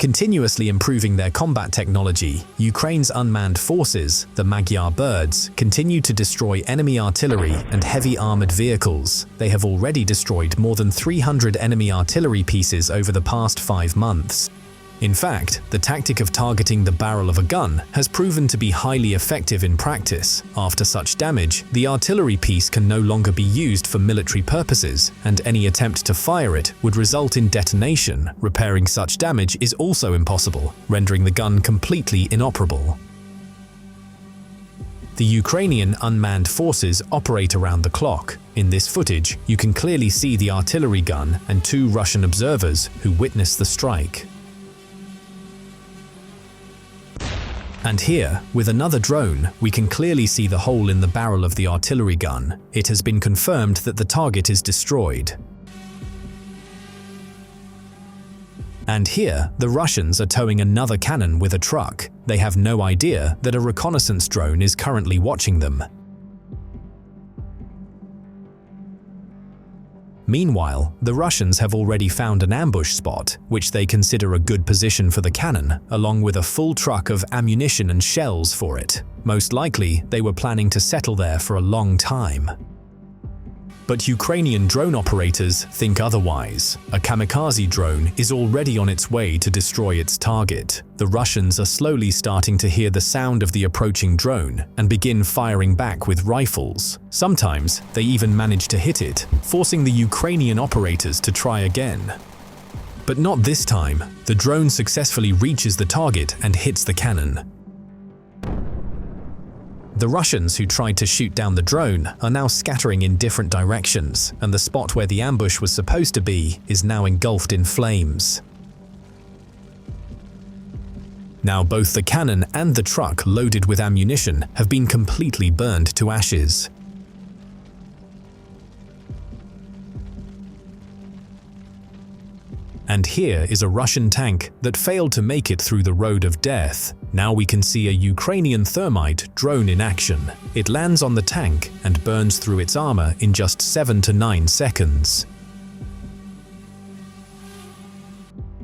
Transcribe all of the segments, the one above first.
Continuously improving their combat technology, Ukraine's unmanned forces, the Magyar Birds, continue to destroy enemy artillery and heavy armored vehicles. They have already destroyed more than 300 enemy artillery pieces over the past 5 months. In fact, the tactic of targeting the barrel of a gun has proven to be highly effective in practice. After such damage, the artillery piece can no longer be used for military purposes, and any attempt to fire it would result in detonation. Repairing such damage is also impossible, rendering the gun completely inoperable. The Ukrainian unmanned forces operate around the clock. In this footage, you can clearly see the artillery gun and 2 Russian observers who witnessed the strike. And here, with another drone, we can clearly see the hole in the barrel of the artillery gun. It has been confirmed that the target is destroyed. And here, the Russians are towing another cannon with a truck. They have no idea that a reconnaissance drone is currently watching them. Meanwhile, the Russians have already found an ambush spot, which they consider a good position for the cannon, along with a full truck of ammunition and shells for it. Most likely, they were planning to settle there for a long time. But Ukrainian drone operators think otherwise. A kamikaze drone is already on its way to destroy its target. The Russians are slowly starting to hear the sound of the approaching drone and begin firing back with rifles. Sometimes, they even manage to hit it, forcing the Ukrainian operators to try again. But not this time. The drone successfully reaches the target and hits the cannon. The Russians who tried to shoot down the drone are now scattering in different directions, and the spot where the ambush was supposed to be is now engulfed in flames. Now both the cannon and the truck loaded with ammunition have been completely burned to ashes. And here is a Russian tank that failed to make it through the road of death. Now we can see a Ukrainian thermite drone in action. It lands on the tank and burns through its armor in just 7 to 9 seconds.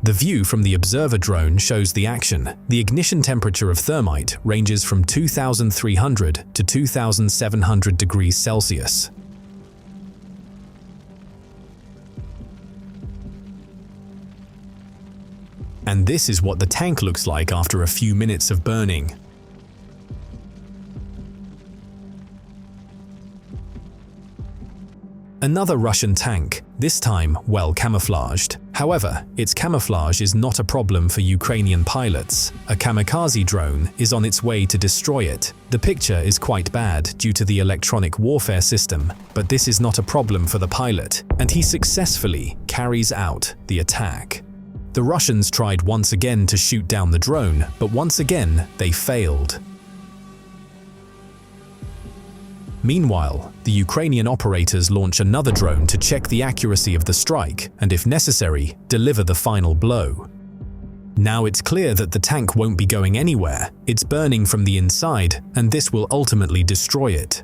The view from the observer drone shows the action. The ignition temperature of thermite ranges from 2,300 to 2,700 degrees Celsius. And this is what the tank looks like after a few minutes of burning. Another Russian tank, this time well camouflaged. However, its camouflage is not a problem for Ukrainian pilots. A kamikaze drone is on its way to destroy it. The picture is quite bad due to the electronic warfare system, but this is not a problem for the pilot, and he successfully carries out the attack. The Russians tried once again to shoot down the drone, but once again they failed. Meanwhile, the Ukrainian operators launch another drone to check the accuracy of the strike and, if necessary, deliver the final blow. Now it's clear that the tank won't be going anywhere. It's burning from the inside, and this will ultimately destroy it.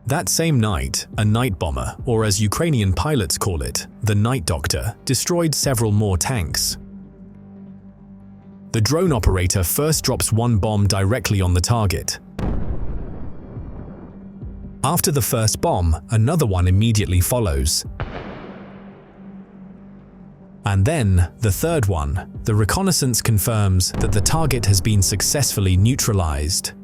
That same night, a night bomber, or as Ukrainian pilots call it, the night doctor, destroyed several more tanks. The drone operator first drops one bomb directly on the target. After the first bomb, another one immediately follows. And then, the third one. The reconnaissance confirms that the target has been successfully neutralized.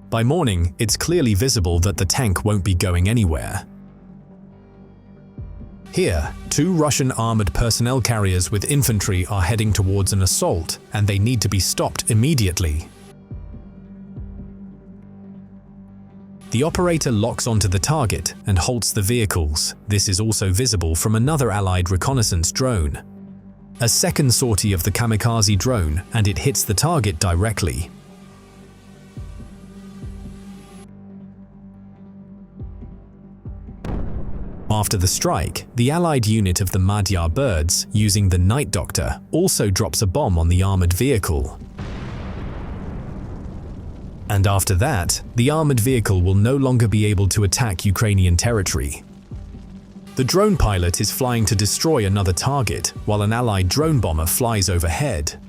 By morning, it's clearly visible that the tank won't be going anywhere. Here, 2 Russian armored personnel carriers with infantry are heading towards an assault, and they need to be stopped immediately. The operator locks onto the target and halts the vehicles. This is also visible from another Allied reconnaissance drone. A second sortie of the kamikaze drone, and it hits the target directly. After the strike, the Allied unit of the Magyar Birds, using the Night Doctor, also drops a bomb on the armored vehicle. And after that, the armored vehicle will no longer be able to attack Ukrainian territory. The drone pilot is flying to destroy another target, while an Allied drone bomber flies overhead.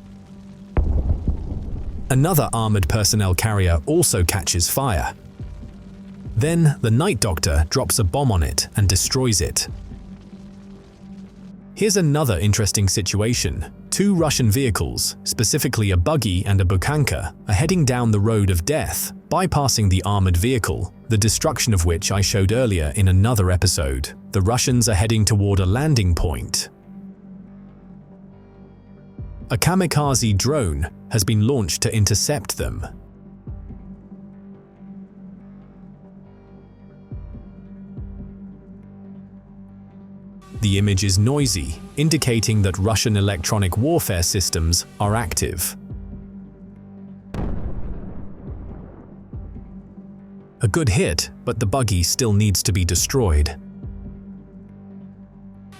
Another armored personnel carrier also catches fire. Then, the Night Doctor drops a bomb on it and destroys it. Here's another interesting situation. Two Russian vehicles, specifically a buggy and a bukhanka, are heading down the road of death, bypassing the armored vehicle, the destruction of which I showed earlier in another episode. The Russians are heading toward a landing point. A kamikaze drone has been launched to intercept them. The image is noisy, indicating that Russian electronic warfare systems are active. A good hit, but the buggy still needs to be destroyed.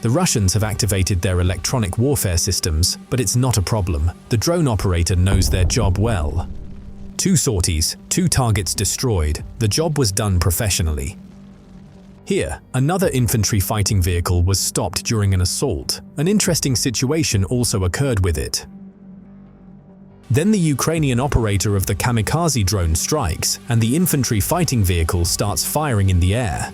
The Russians have activated their electronic warfare systems, but it's not a problem. The drone operator knows their job well. 2 sorties, 2 targets destroyed. The job was done professionally. Here, another infantry fighting vehicle was stopped during an assault. An interesting situation also occurred with it. Then the Ukrainian operator of the kamikaze drone strikes, and the infantry fighting vehicle starts firing in the air.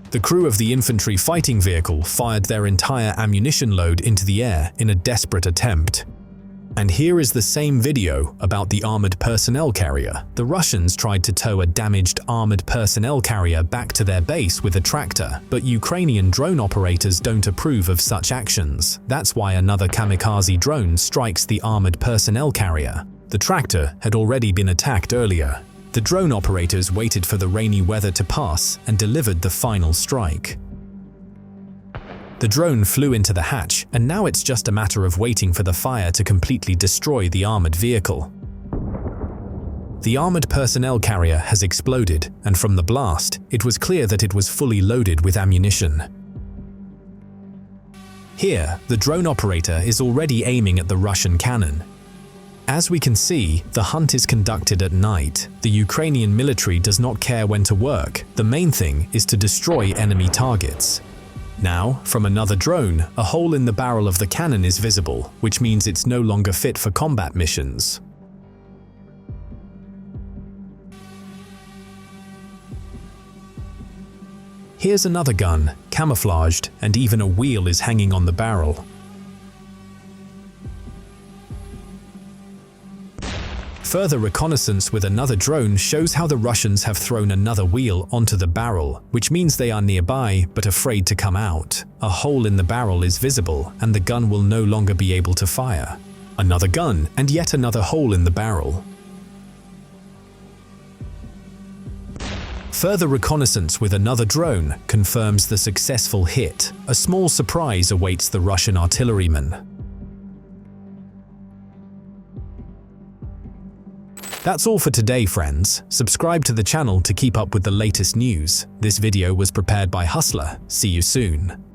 The crew of the infantry fighting vehicle fired their entire ammunition load into the air in a desperate attempt. And here is the same video about the armored personnel carrier. The Russians tried to tow a damaged armored personnel carrier back to their base with a tractor, but Ukrainian drone operators don't approve of such actions. That's why another kamikaze drone strikes the armored personnel carrier. The tractor had already been attacked earlier. The drone operators waited for the rainy weather to pass and delivered the final strike. The drone flew into the hatch, and now it's just a matter of waiting for the fire to completely destroy the armored vehicle. The armored personnel carrier has exploded, and from the blast, it was clear that it was fully loaded with ammunition. Here, the drone operator is already aiming at the Russian cannon. As we can see, the hunt is conducted at night. The Ukrainian military does not care when to work. The main thing is to destroy enemy targets. Now, from another drone, a hole in the barrel of the cannon is visible, which means it's no longer fit for combat missions. Here's another gun, camouflaged, and even a wheel is hanging on the barrel. Further reconnaissance with another drone shows how the Russians have thrown another wheel onto the barrel, which means they are nearby but afraid to come out. A hole in the barrel is visible, and the gun will no longer be able to fire. Another gun, and yet another hole in the barrel. Further reconnaissance with another drone confirms the successful hit. A small surprise awaits the Russian artillerymen. That's all for today, friends. Subscribe to the channel to keep up with the latest news. This video was prepared by Hustler. See you soon.